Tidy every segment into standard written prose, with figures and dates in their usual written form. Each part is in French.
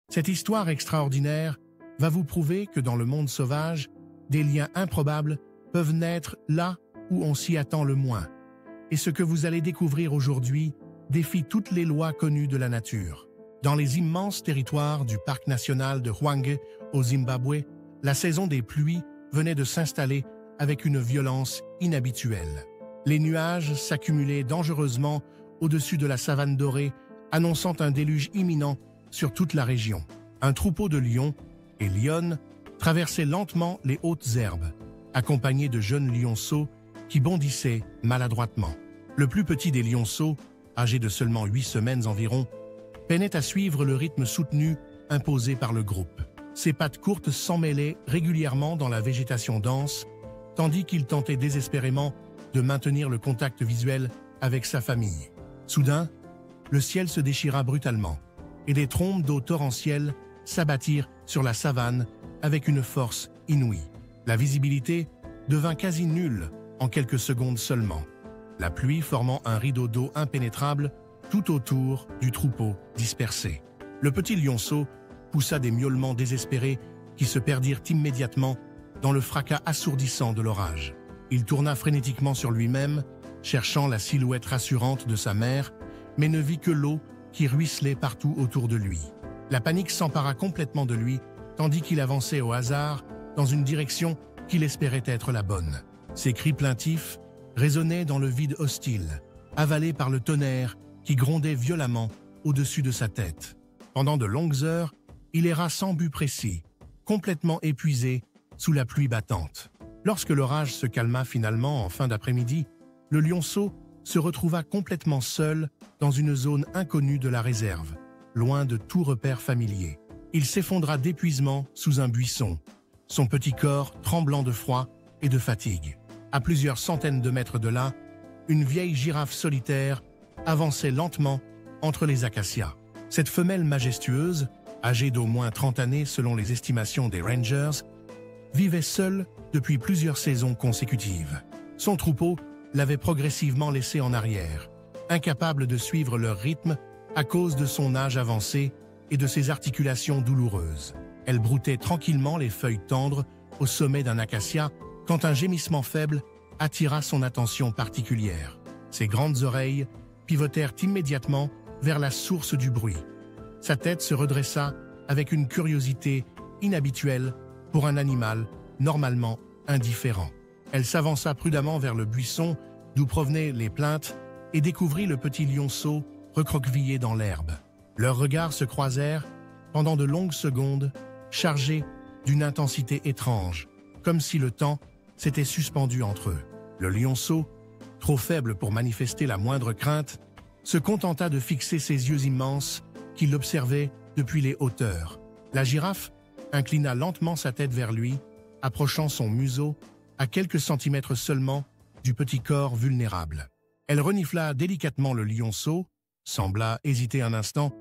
Cette histoire extraordinaire va vous prouver que dans le monde sauvage, des liens improbables peuvent naître là où on s'y attend le moins. Et ce que vous allez découvrir aujourd'hui défie toutes les lois connues de la nature. Dans les immenses territoires du parc national de Hwange, au Zimbabwe, la saison des pluies venait de s'installer avec une violence inhabituelle. Les nuages s'accumulaient dangereusement au-dessus de la savane dorée, annonçant un déluge imminent sur toute la région. Un troupeau de lions et lionnes traversait lentement les hautes herbes, accompagné de jeunes lionceaux qui bondissaient maladroitement. Le plus petit des lionceaux, âgé de seulement 8 semaines environ, peinait à suivre le rythme soutenu imposé par le groupe. Ses pattes courtes s'emmêlaient régulièrement dans la végétation dense, tandis qu'il tentait désespérément de maintenir le contact visuel avec sa famille. Soudain, le ciel se déchira brutalement, et des trombes d'eau torrentielles s'abattirent sur la savane avec une force inouïe. La visibilité devint quasi nulle en quelques secondes seulement, la pluie formant un rideau d'eau impénétrable tout autour du troupeau dispersé. Le petit lionceau poussa des miaulements désespérés qui se perdirent immédiatement dans le fracas assourdissant de l'orage. Il tourna frénétiquement sur lui-même, cherchant la silhouette rassurante de sa mère, mais ne vit que l'eau qui ruisselait partout autour de lui. La panique s'empara complètement de lui, tandis qu'il avançait au hasard dans une direction qu'il espérait être la bonne. Ses cris plaintifs résonnaient dans le vide hostile, avalés par le tonnerre qui grondait violemment au-dessus de sa tête. Pendant de longues heures, il erra sans but précis, complètement épuisé sous la pluie battante. Lorsque l'orage se calma finalement en fin d'après-midi, le lionceau se retrouva complètement seul dans une zone inconnue de la réserve, loin de tout repère familier. Il s'effondra d'épuisement sous un buisson, son petit corps tremblant de froid et de fatigue. À plusieurs centaines de mètres de là, une vieille girafe solitaire avançait lentement entre les acacias. Cette femelle majestueuse, âgée d'au moins 30 années selon les estimations des rangers, vivait seule depuis plusieurs saisons consécutives. Son troupeau l'avait progressivement laissée en arrière, incapable de suivre leur rythme à cause de son âge avancé et de ses articulations douloureuses. Elle broutait tranquillement les feuilles tendres au sommet d'un acacia quand un gémissement faible attira son attention particulière. Ses grandes oreilles pivotèrent immédiatement vers la source du bruit. Sa tête se redressa avec une curiosité inhabituelle pour un animal normalement indifférent. Elle s'avança prudemment vers le buisson d'où provenaient les plaintes et découvrit le petit lionceau recroquevillé dans l'herbe. Leurs regards se croisèrent pendant de longues secondes, chargés d'une intensité étrange, comme si le temps s'était suspendu entre eux. Le lionceau, trop faible pour manifester la moindre crainte, se contenta de fixer ses yeux immenses qui l'observaient depuis les hauteurs. La girafe inclina lentement sa tête vers lui, approchant son museau à quelques centimètres seulement du petit corps vulnérable. Elle renifla délicatement le lionceau, sembla hésiter un instant,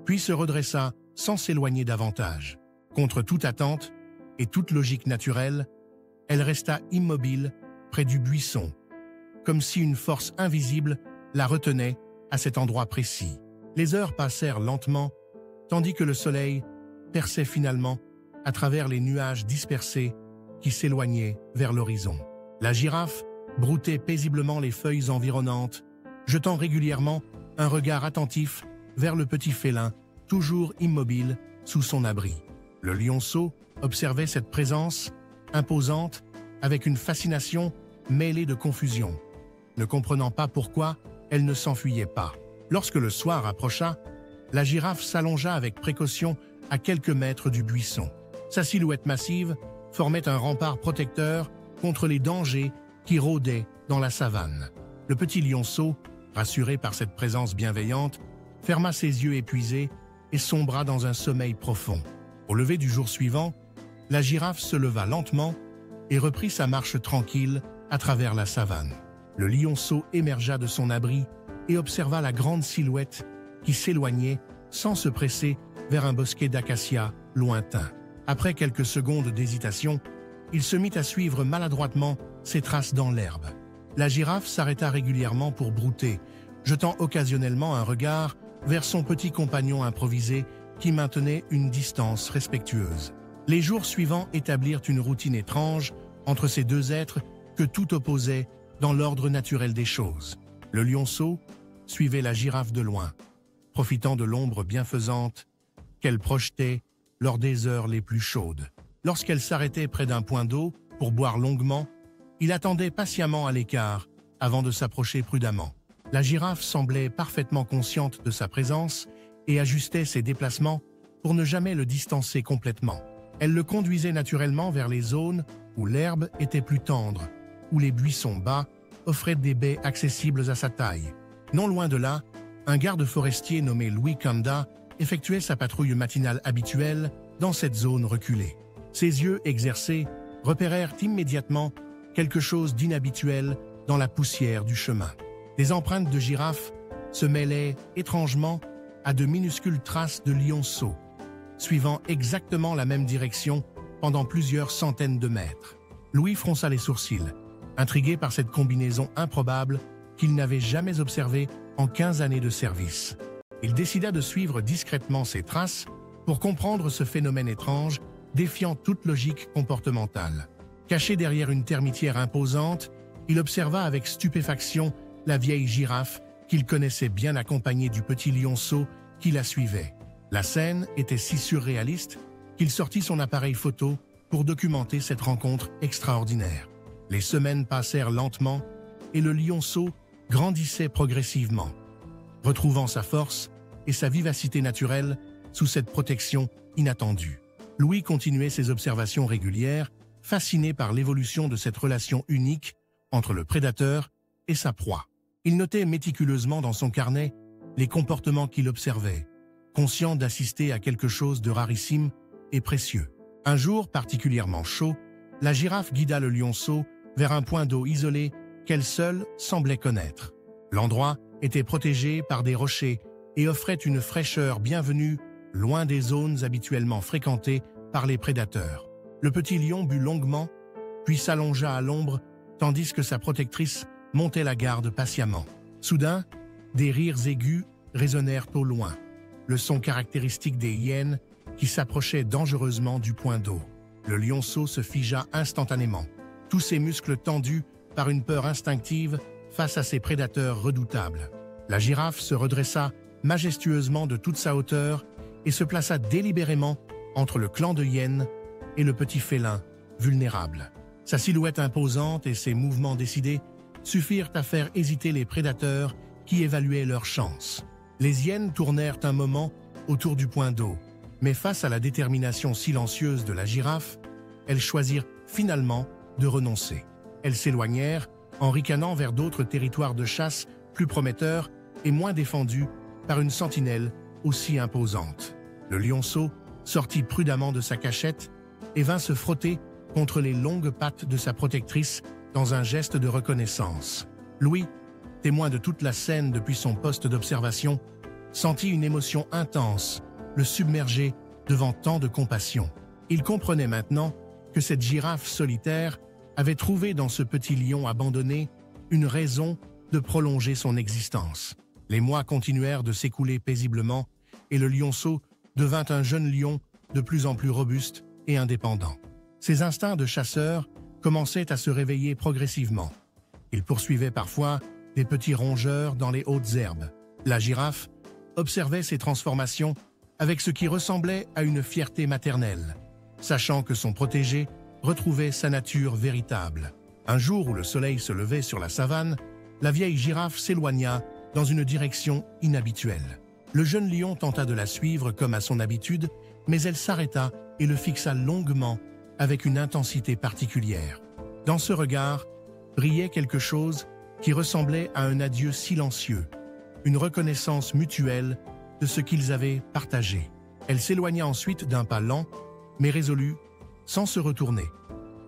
puis se redressa sans s'éloigner davantage. Contre toute attente et toute logique naturelle, elle resta immobile près du buisson, comme si une force invisible la retenait à cet endroit précis. Les heures passèrent lentement, tandis que le soleil perçait finalement à travers les nuages dispersés qui s'éloignaient vers l'horizon. La girafe broutait paisiblement les feuilles environnantes, jetant régulièrement un regard attentif vers le petit félin, toujours immobile sous son abri. Le lionceau observait cette présence imposante avec une fascination mêlée de confusion, ne comprenant pas pourquoi elle ne s'enfuyait pas. Lorsque le soir approcha, la girafe s'allongea avec précaution à quelques mètres du buisson. Sa silhouette massive formait un rempart protecteur contre les dangers qui rôdaient dans la savane. Le petit lionceau, rassuré par cette présence bienveillante, ferma ses yeux épuisés et sombra dans un sommeil profond. Au lever du jour suivant, la girafe se leva lentement et reprit sa marche tranquille à travers la savane. Le lionceau émergea de son abri et observa la grande silhouette qui s'éloignait sans se presser vers un bosquet d'acacias lointain. Après quelques secondes d'hésitation, il se mit à suivre maladroitement ses traces dans l'herbe. La girafe s'arrêta régulièrement pour brouter, jetant occasionnellement un regard vers son petit compagnon improvisé qui maintenaient une distance respectueuse. Les jours suivants établirent une routine étrange entre ces deux êtres que tout opposait dans l'ordre naturel des choses. Le lionceau suivait la girafe de loin, profitant de l'ombre bienfaisante qu'elle projetait lors des heures les plus chaudes. Lorsqu'elle s'arrêtait près d'un point d'eau pour boire longuement, il attendait patiemment à l'écart avant de s'approcher prudemment. La girafe semblait parfaitement consciente de sa présence et ajustait ses déplacements pour ne jamais le distancer complètement. Elle le conduisait naturellement vers les zones où l'herbe était plus tendre, où les buissons bas offraient des baies accessibles à sa taille. Non loin de là, un garde forestier nommé Louis Kanda effectuait sa patrouille matinale habituelle dans cette zone reculée. Ses yeux exercés repérèrent immédiatement quelque chose d'inhabituel dans la poussière du chemin. Des empreintes de girafes se mêlaient étrangement à de minuscules traces de lionceaux, suivant exactement la même direction pendant plusieurs centaines de mètres. Louis fronça les sourcils, intrigué par cette combinaison improbable qu'il n'avait jamais observée en 15 années de service. Il décida de suivre discrètement ces traces pour comprendre ce phénomène étrange, défiant toute logique comportementale. Caché derrière une termitière imposante, il observa avec stupéfaction la vieille girafe qu'il connaissait bien accompagnée du petit lionceau qui la suivait. La scène était si surréaliste qu'il sortit son appareil photo pour documenter cette rencontre extraordinaire. Les semaines passèrent lentement et le lionceau grandissait progressivement, retrouvant sa force et sa vivacité naturelle sous cette protection inattendue. Louis continuait ses observations régulières, fasciné par l'évolution de cette relation unique entre le prédateur et sa proie. Il notait méticuleusement dans son carnet les comportements qu'il observait, conscient d'assister à quelque chose de rarissime et précieux. Un jour particulièrement chaud, la girafe guida le lionceau vers un point d'eau isolé qu'elle seule semblait connaître. L'endroit était protégé par des rochers et offrait une fraîcheur bienvenue loin des zones habituellement fréquentées par les prédateurs. Le petit lion but longuement, puis s'allongea à l'ombre, tandis que sa protectrice montait la garde patiemment. Soudain, des rires aigus résonnèrent au loin, le son caractéristique des hyènes qui s'approchaient dangereusement du point d'eau. Le lionceau se figea instantanément, tous ses muscles tendus par une peur instinctive face à ces prédateurs redoutables. La girafe se redressa majestueusement de toute sa hauteur et se plaça délibérément entre le clan de hyènes et le petit félin vulnérable. Sa silhouette imposante et ses mouvements décidés suffirent à faire hésiter les prédateurs qui évaluaient leurs chances. Les hyènes tournèrent un moment autour du point d'eau, mais face à la détermination silencieuse de la girafe, elles choisirent finalement de renoncer. Elles s'éloignèrent en ricanant vers d'autres territoires de chasse plus prometteurs et moins défendus par une sentinelle aussi imposante. Le lionceau sortit prudemment de sa cachette et vint se frotter contre les longues pattes de sa protectrice dans un geste de reconnaissance. Louis, témoin de toute la scène depuis son poste d'observation, sentit une émotion intense le submerger devant tant de compassion. Il comprenait maintenant que cette girafe solitaire avait trouvé dans ce petit lion abandonné une raison de prolonger son existence. Les mois continuèrent de s'écouler paisiblement et le lionceau devint un jeune lion de plus en plus robuste et indépendant. Ses instincts de chasseur commençaient à se réveiller progressivement. Il poursuivait parfois des petits rongeurs dans les hautes herbes. La girafe observait ces transformations avec ce qui ressemblait à une fierté maternelle, sachant que son protégé retrouvait sa nature véritable. Un jour où le soleil se levait sur la savane, la vieille girafe s'éloigna dans une direction inhabituelle. Le jeune lion tenta de la suivre comme à son habitude, mais elle s'arrêta et le fixa longuement avec une intensité particulière. Dans ce regard brillait quelque chose qui ressemblait à un adieu silencieux, une reconnaissance mutuelle de ce qu'ils avaient partagé. Elle s'éloigna ensuite d'un pas lent, mais résolu, sans se retourner,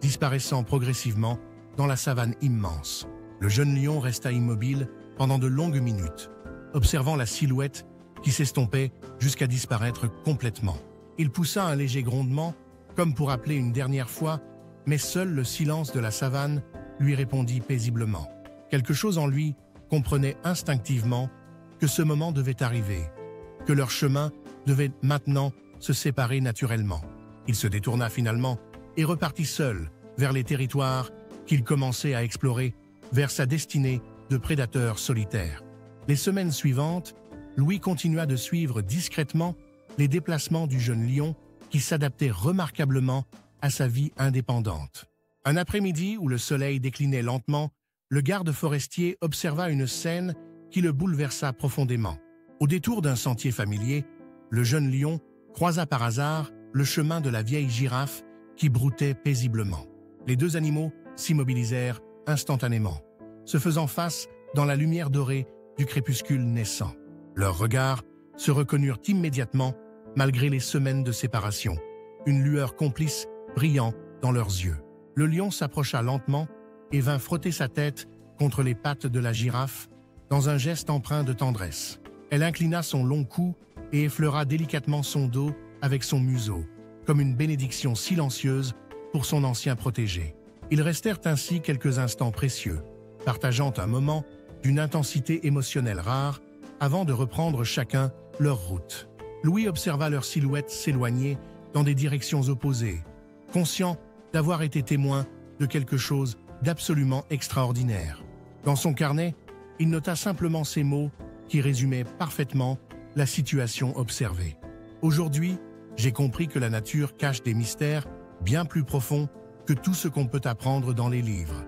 disparaissant progressivement dans la savane immense. Le jeune lion resta immobile pendant de longues minutes, observant la silhouette qui s'estompait jusqu'à disparaître complètement. Il poussa un léger grondement, comme pour appeler une dernière fois, mais seul le silence de la savane lui répondit paisiblement. Quelque chose en lui comprenait instinctivement que ce moment devait arriver, que leur chemin devait maintenant se séparer naturellement. Il se détourna finalement et repartit seul vers les territoires qu'il commençait à explorer, vers sa destinée de prédateur solitaire. Les semaines suivantes, Louis continua de suivre discrètement les déplacements du jeune lion qui s'adaptait remarquablement à sa vie indépendante. Un après-midi où le soleil déclinait lentement, le garde forestier observa une scène qui le bouleversa profondément. Au détour d'un sentier familier, le jeune lion croisa par hasard le chemin de la vieille girafe qui broutait paisiblement. Les deux animaux s'immobilisèrent instantanément, se faisant face dans la lumière dorée du crépuscule naissant. Leurs regards se reconnurent immédiatement malgré les semaines de séparation, une lueur complice brillant dans leurs yeux. Le lion s'approcha lentement et vint frotter sa tête contre les pattes de la girafe dans un geste empreint de tendresse. Elle inclina son long cou et effleura délicatement son dos avec son museau, comme une bénédiction silencieuse pour son ancien protégé. Ils restèrent ainsi quelques instants précieux, partageant un moment d'une intensité émotionnelle rare avant de reprendre chacun leur route. Louis observa leurs silhouettes s'éloigner dans des directions opposées, conscient d'avoir été témoin de quelque chose d'absolument extraordinaire. Dans son carnet, il nota simplement ces mots qui résumaient parfaitement la situation observée. Aujourd'hui, j'ai compris que la nature cache des mystères bien plus profonds que tout ce qu'on peut apprendre dans les livres.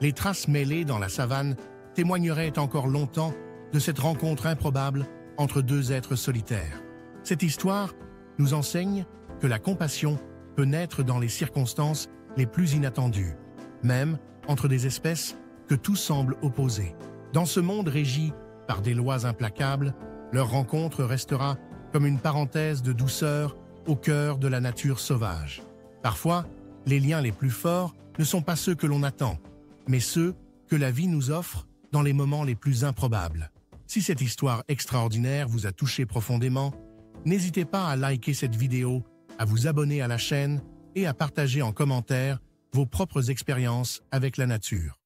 Les traces mêlées dans la savane témoigneraient encore longtemps de cette rencontre improbable entre deux êtres solitaires. Cette histoire nous enseigne que la compassion peut naître dans les circonstances les plus inattendues, même entre des espèces que tout semble opposer. Dans ce monde régi par des lois implacables, leur rencontre restera comme une parenthèse de douceur au cœur de la nature sauvage. Parfois, les liens les plus forts ne sont pas ceux que l'on attend, mais ceux que la vie nous offre dans les moments les plus improbables. Si cette histoire extraordinaire vous a touché profondément, n'hésitez pas à liker cette vidéo, à vous abonner à la chaîne et à partager en commentaire vos propres expériences avec la nature.